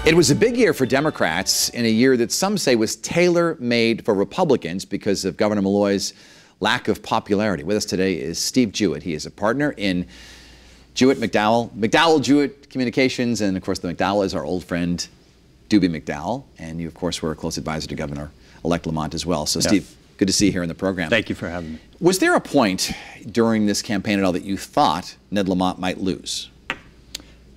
It was a big year for Democrats in a year that some say was tailor-made for Republicans because of Governor Malloy's lack of popularity. With us today is Steve Jewett. He is a partner in Jewett McDowell Jewett Communications, and of course the McDowell is our old friend Doobie McDowell, and you of course were a close advisor to Governor-elect Lamont as well. So Steve, good to see you here in the program. Thank you for having me. Was there a point during this campaign at all that you thought Ned Lamont might lose?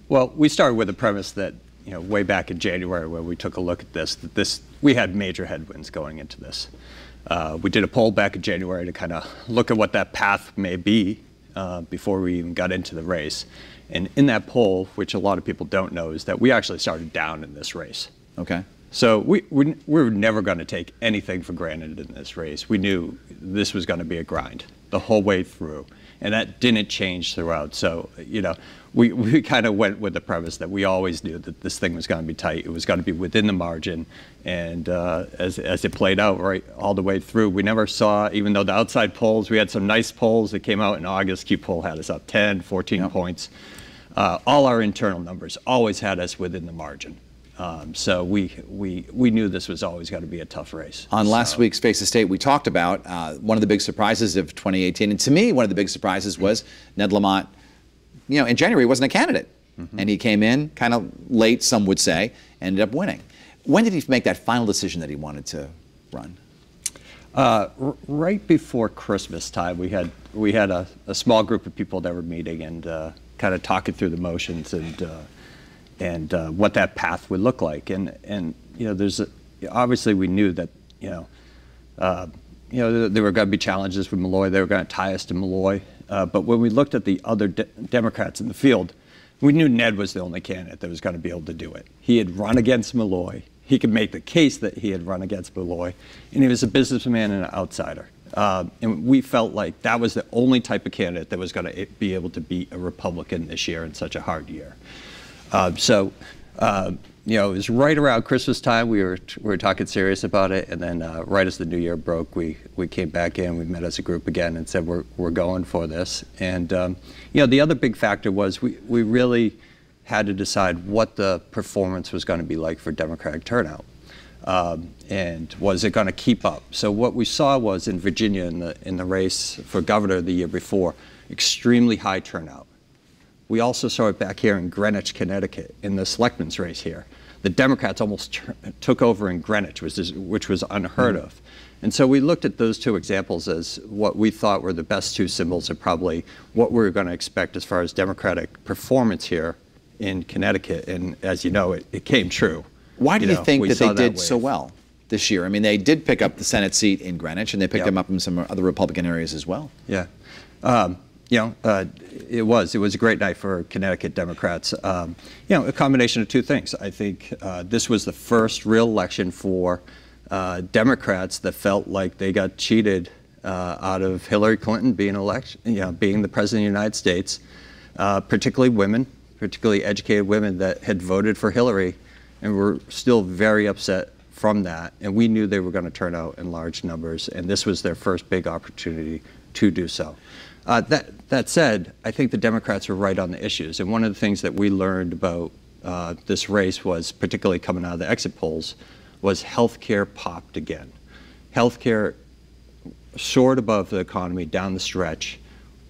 Well, we started with the premise that, you know, way back in January where we took a look at this, we had major headwinds going into this. We did a poll back in January to kind of look at what that path may be before we even got into the race. And in that poll, which a lot of people don't know, is that we actually started down in this race. Okay. So we were never going to take anything for granted in this race. We knew this was going to be a grind the whole way through. And that didn't change throughout. So, you know, we kind of went with the premise that we always knew that this thing was going to be tight. It was going to be within the margin. And as it played out right all the way through, we never saw, even though the outside polls, we had some nice polls that came out in August. Q poll had us up 10, 14 points. All our internal numbers always had us within the margin. So we knew this was always going to be a tough race. On last week's Face the State, we talked about one of the big surprises of 2018, and to me, one of the big surprises was Ned Lamont. You know, in January, he wasn't a candidate, and he came in kind of late, some would say, ended up winning. When did he make that final decision that he wanted to run? Right before Christmas time, we had a small group of people that were meeting and kind of talking through the motions and what that path would look like. And you know, obviously we knew that, you know, there were going to be challenges with Malloy. They were going to tie us to Malloy. But when we looked at the other Democrats in the field, we knew Ned was the only candidate that was going to be able to do it. He had run against Malloy. He could make the case that he had run against Malloy, and he was a businessman and an outsider. And we felt like that was the only type of candidate that was going to be able to beat a Republican this year in such a hard year. You know, it was right around Christmas time. We were talking serious about it, and then right as the new year broke, we came back in. We met as a group again and said we're going for this. And you know, the other big factor was we really had to decide what the performance was going to be like for Democratic turnout, and was it going to keep up? So what we saw was in Virginia in the race for governor the year before, extremely high turnout. We also saw it back here in Greenwich, Connecticut, in the selectmen's race here. The Democrats almost took over in Greenwich, which was unheard of. And so we looked at those two examples as what we thought were the best two symbols of probably what we were going to expect as far as Democratic performance here in Connecticut. And as you know, it came true. Why do you think that they did so well this year? I mean, they did pick up the Senate seat in Greenwich, and they picked them up in some other Republican areas as well. Yeah. You know, it was a great night for Connecticut Democrats. You know, a combination of two things. I think this was the first real election for Democrats that felt like they got cheated out of Hillary Clinton being being the president of the United States, particularly women, particularly educated women that had voted for Hillary and were still very upset from that. And we knew they were going to turn out in large numbers, and this was their first big opportunity to do so. That said, I think the Democrats were right on the issues. And one of the things that we learned about this race was, particularly coming out of the exit polls, was healthcare popped again. Healthcare soared above the economy down the stretch.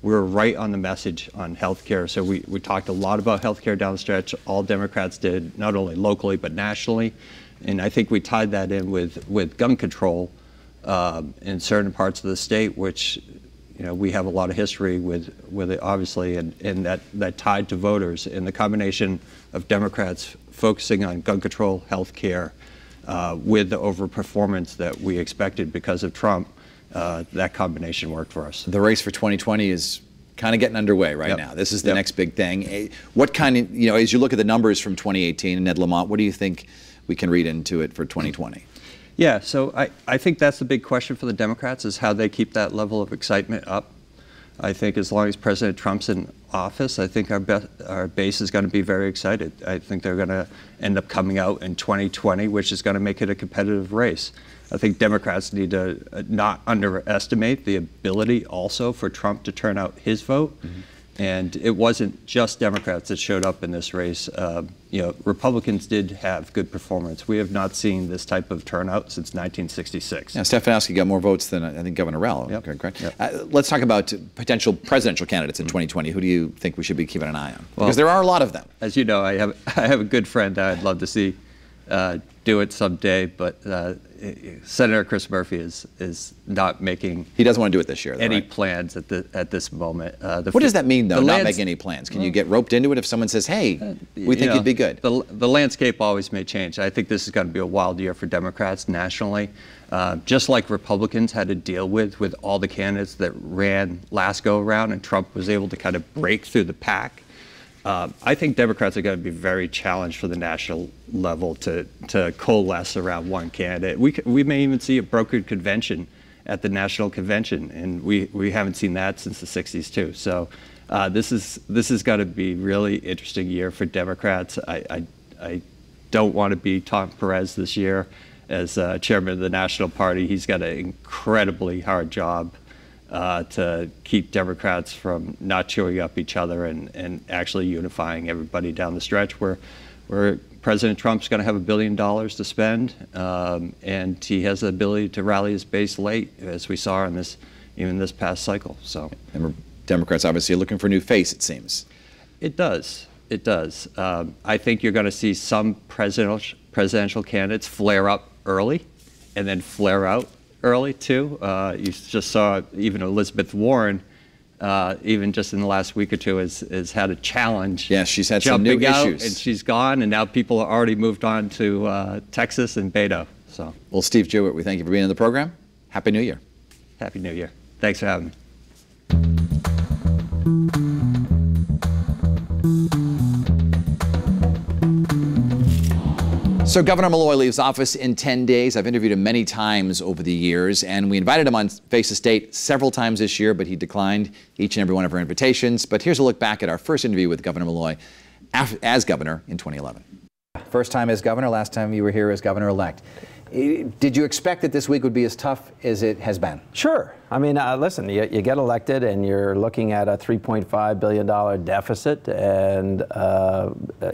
We were right on the message on healthcare. So we talked a lot about healthcare down the stretch. All Democrats did, not only locally but nationally. And I think we tied that in with gun control in certain parts of the state, which, you know, we have a lot of history with it, obviously, and that tied to voters. And the combination of Democrats focusing on gun control, health care, with the overperformance that we expected because of Trump, that combination worked for us. The race for 2020 is kind of getting underway right now. This is the next big thing. What kind of, you know, as you look at the numbers from 2018 and Ned Lamont, what do you think we can read into it for 2020? Yeah, so I think that's the big question for the Democrats, is how they keep that level of excitement up. I think as long as President Trump's in office, I think our base is going to be very excited. I think they're going to end up coming out in 2020, which is going to make it a competitive race. I think Democrats need to not underestimate the ability also for Trump to turn out his vote. And it wasn't just Democrats that showed up in this race. Republicans did have good performance. We have not seen this type of turnout since 1966. Yeah, Stefanowski got more votes than, I think, Governor Rell. Yep. Okay, correct. Yep. Let's talk about potential presidential candidates in 2020. Who do you think we should be keeping an eye on? Because there are a lot of them. As you know, I have a good friend that I'd love to see do it someday, but Senator Chris Murphy is not making. He doesn't want to do it this year, though, any right? plans at this moment. What does that mean, though? Not making any plans? Can you get roped into it if someone says, "Hey, we think you'd be good"? The landscape always may change. I think this is going to be a wild year for Democrats nationally, just like Republicans had to deal with all the candidates that ran last go around, and Trump was able to kind of break through the pack. I think Democrats are going to be very challenged for the national level to coalesce around one candidate. We may even see a brokered convention at the national convention, and we haven't seen that since the 60s too. So this is going to be really interesting year for Democrats. I don't want to be Tom Perez this year as chairman of the National Party. He's got an incredibly hard job to keep Democrats from not chewing up each other and actually unifying everybody down the stretch where President Trump's going to have $1 billion to spend, and he has the ability to rally his base late, as we saw in even this past cycle. So, and Democrats obviously are looking for a new face, it seems. It does. It does. I think you're going to see some presidential candidates flare up early and then flare out early too. You just saw even Elizabeth Warren, even just in the last week or two, has had a challenge. Yes, she's had some new issues, and she's gone, and now people are already moved on to Texas and Beto. So, well, Steve Jewett, we thank you for being on the program. Happy New Year. Happy New Year. Thanks for having me. So Governor Malloy leaves office in 10 days. I've interviewed him many times over the years, and we invited him on Face the State several times this year, but he declined each and every one of our invitations. But here's a look back at our first interview with Governor Malloy as governor in 2011. First time as governor, last time you were here as governor-elect. Did you expect that this week would be as tough as it has been? Sure. I mean, listen, you get elected and you're looking at a $3.5 billion deficit, and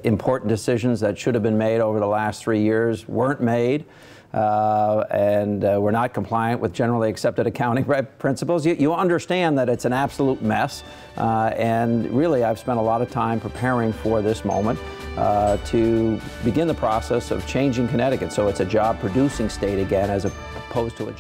important decisions that should have been made over the last 3 years weren't made, and we're not compliant with generally accepted accounting principles. You understand that it's an absolute mess, and really I've spent a lot of time preparing for this moment to begin the process of changing Connecticut so it's a job-producing state again as opposed to a